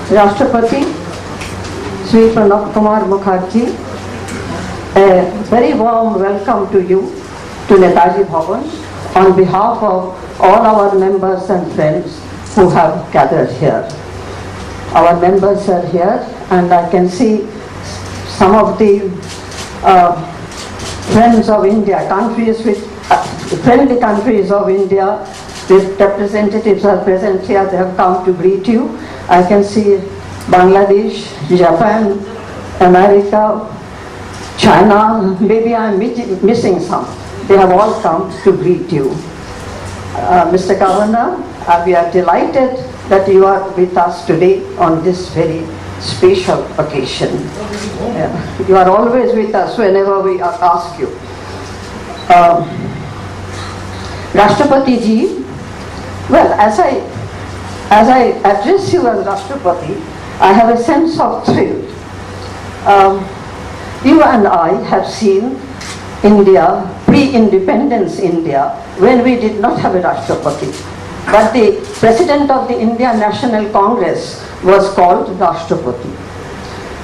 Rashtrapati Sri Pranab Mukherjee, a very warm welcome to you to Netaji Bhawan on behalf of all our members and friends who have gathered here. Our members are here, and I can see some of the friends of India, countries with friendly countries of India, with representatives are present here. They have come to greet you. I can see Bangladesh, Japan, America, China. Maybe I am missing some. They have all come to greet you. Mr. Governor, we are delighted that you are with us today on this very special occasion. You are always with us whenever we ask you. Rashtrapati ji, well, as I address you as Rashtrapati, I have a sense of thrill. You and I have seen India, pre-independence India, when we did not have a Rashtrapati. But the President of the Indian National Congress was called Rashtrapati.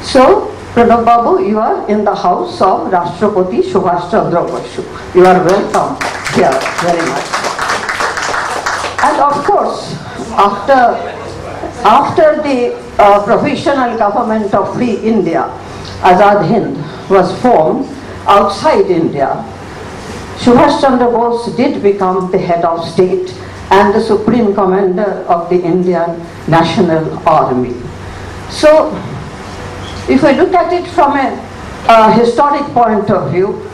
So, Pranab Babu, you are in the house of Rashtrapati Subhash Chandra Basu. You are welcome here very much. And of course, after the provisional government of Free India, Azad Hind was formed outside India, Subhash Chandra Bose did become the head of state and the supreme commander of the Indian National Army. So, if we look at it from a historic point of view,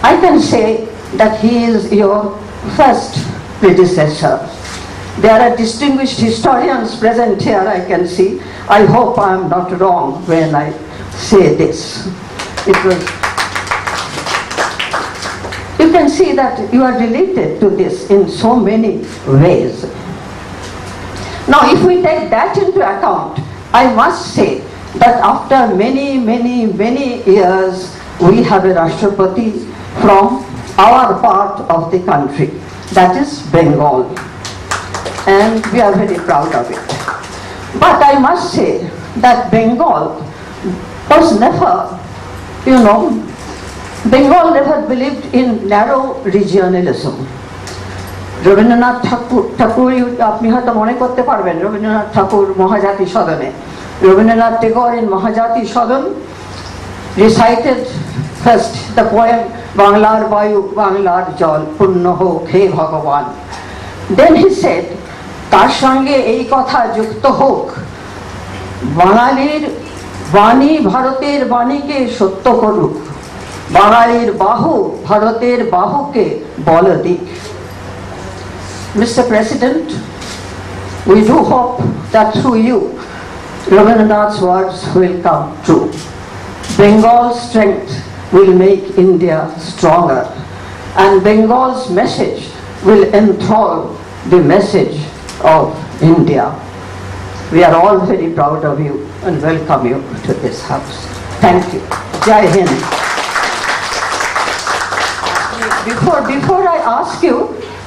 I can say that he is your first predecessor. There are distinguished historians present here, I can see. I hope I am not wrong when I say this. You can see that you are related to this in so many ways. Now, if we take that into account, I must say that after many years, we have a Rashtrapati from our part of the country, that is Bengal. And we are very proud of it. But I must say that Bengal was never, Bengal never believed in narrow regionalism. Rabindranath Thakur, আপনি হয়তো মনে করতে পারবেন, Rabindranath Thakur Mahajati Sadhane. Rabindranath Tagore in Mahajati Sadhan recited first the poem Banglar Bayu, Banglar Jal, Punno Hok, He Bhagavan. Then he said, তার সঙ্গে এই কথা যুক্ত হোক, বাঙালির বাণী ভারতের বাণীকে সত্য করুক, বাঙালির বাহু ভারতের বাহুকে বল দিক. Mr. President, we do hope that through you, Rabindranath's words will come true. Bengal's strength will make India stronger, and Bengal's message will enthrall the message of India. We are all very proud of you and welcome you to this house. Thank you. Jai Hind. Before I ask you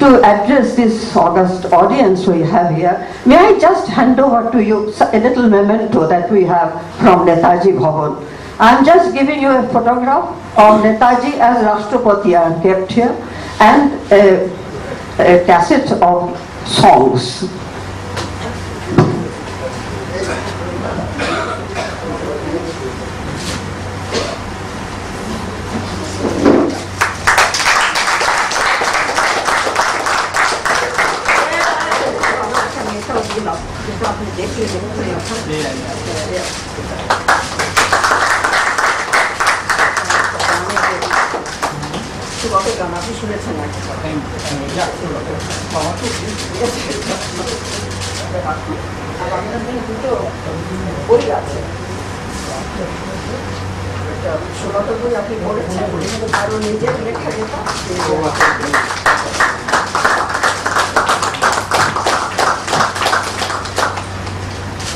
to address this august audience we have here, may I just hand over to you a little memento that we have from Netaji Bhawan. I am just giving you a photograph of Netaji as Rashtrapati I am kept here, and a cassette of songs.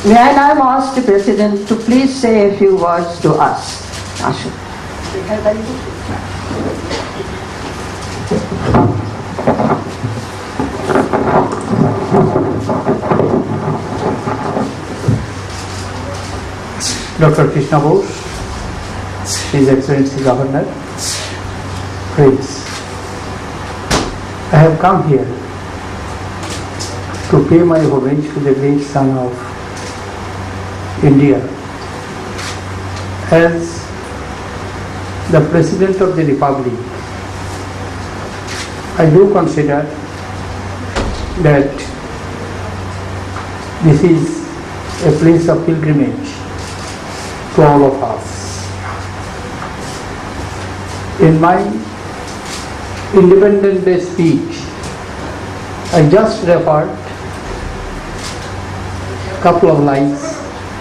May I now ask the President to please say a few words to us. Ashu. Dr. Krishna Bose, His Excellency Governor, friends, I have come here to pay my homage to the great son of India as the President of the Republic. I do consider that this is a place of pilgrimage to all of us. In my Independence Day speech, I just referred a couple of lines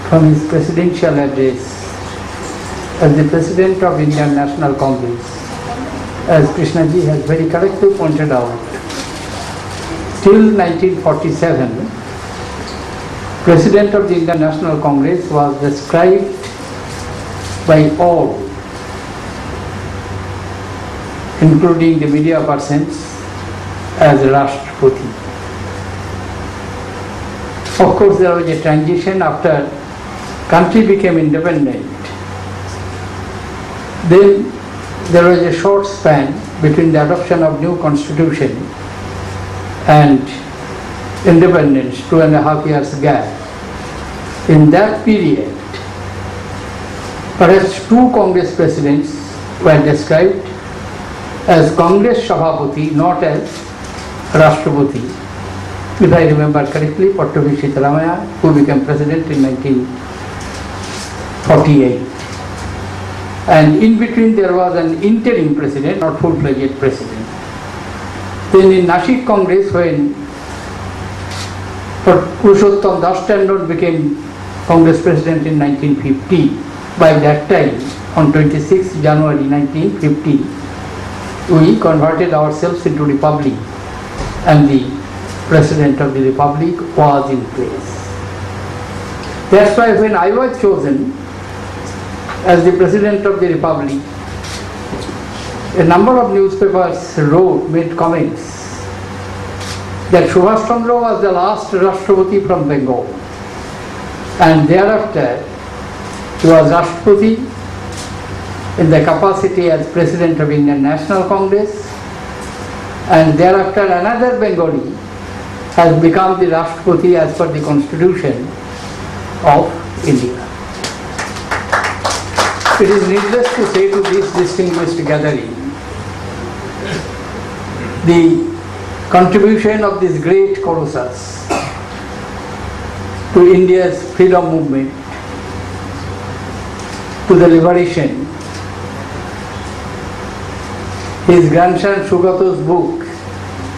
from his presidential address as the President of Indian National Congress. As Krishnaji has very correctly pointed out, till 1947, President of the Indian National Congress was described by all, including the media persons, as Rashtrapati. Of course, there was a transition after country became independent. Then there was a short span between the adoption of new constitution and independence, 2.5 years gap. In that period, perhaps 2 Congress presidents were described as Congress Sabhapati, not as Rashtrapati. If I remember correctly, Pattabi Sitaramaya, who became president in 1948. And in between there was an interim president, not full-fledged president. Then in Nashik Congress, when Purushottam Das Tandon became Congress president in 1950, by that time, on 26 January 1950, we converted ourselves into republic and the President of the Republic was in place. That's why when I was chosen as the President of the Republic, a number of newspapers made comments that Subhash Chandra was the last Rashtrapati from Bengal, and thereafter he was Rashtrapati in the capacity as President of Indian National Congress, and thereafter another Bengali has become the Rashtrapati as per the Constitution of India. It is needless to say to this distinguished gathering, the contribution of this great colossus to India's freedom movement, to the liberation. His grandson Sugato's book,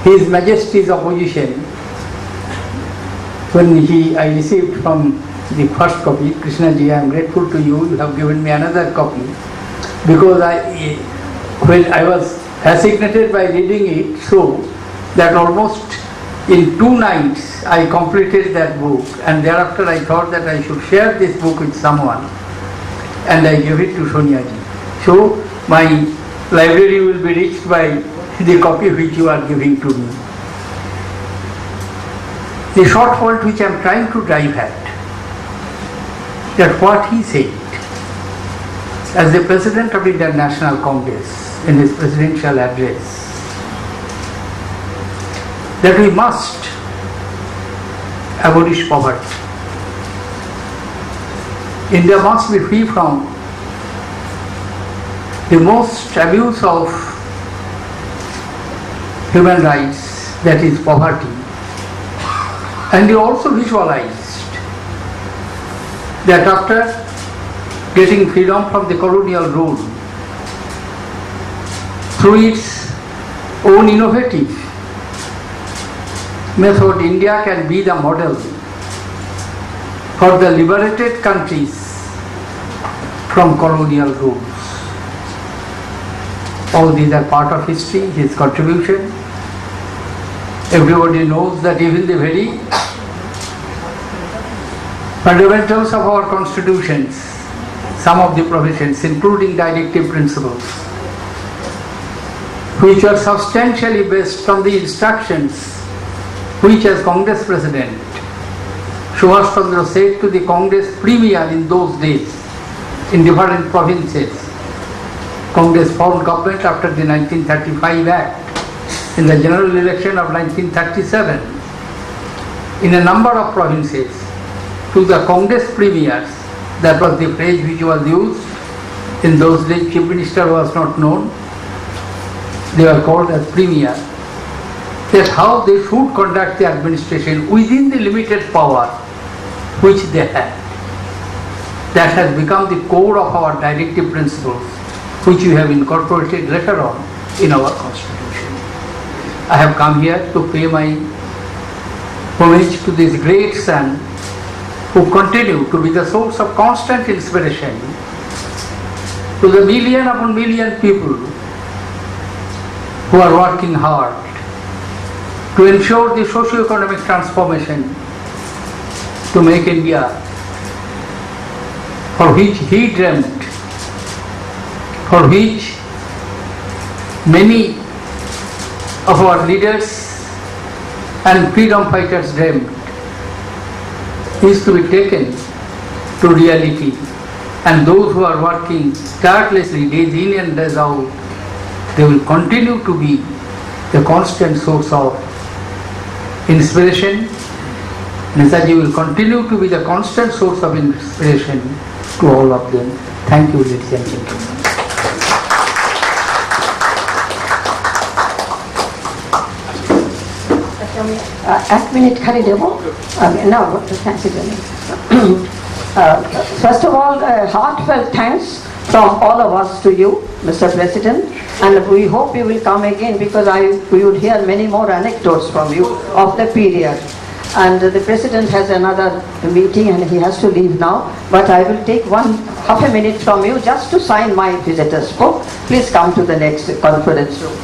His Majesty's Opposition, when I received from the first copy, Krishnaji, I am grateful to you, you have given me another copy, because when I was fascinated by reading it, so that almost in 2 nights I completed that book, and thereafter I thought that I should share this book with someone, and I gave it to Soniaji. So my library will be reached by the copy which you are giving to me. The short point which I am trying to drive at, that what he said as the President of Indian National Congress in his presidential address, that we must abolish poverty. India must be free from the most abuse of human rights, that is poverty. And he also visualized that after getting freedom from the colonial rule, through its own innovative method, India can be the model for the liberated countries from colonial rules. All these are part of history, his contribution. Everybody knows that even the very fundamentals of our constitutions, some of the provisions, including directive principles, which are substantially based on the instructions which, as Congress President, Subhash Chandra said to the Congress Premier in those days, in different provinces. Congress formed government after the 1935 Act in the general election of 1937. In a number of provinces, to the Congress premiers, that was the phrase which was used. In those days, Chief Minister was not known. They were called as premier. That's how they should conduct the administration within the limited power which they had. That has become the core of our directive principles, which we have incorporated later on in our constitution. I have come here to pay my homage to this great son who continue to be the source of constant inspiration to the million upon million people who are working hard to ensure the socio-economic transformation to make India, for which he dreamt, for which many of our leaders and freedom fighters dreamt, is to be taken to reality. And those who are working tirelessly days in and days out, they will continue to be the constant source of inspiration. Netaji will continue to be the constant source of inspiration to all of them. Thank you, ladies and gentlemen. এক মিনিট খালি দেবো না thank you First of all, heartfelt thanks from all of us to you, Mr. President, and we hope you will come again because we would hear many more anecdotes from you of the period. And the President has another meeting and he has to leave now, but I will take half a minute from you just to sign my visitor's book. Please come to the next conference room.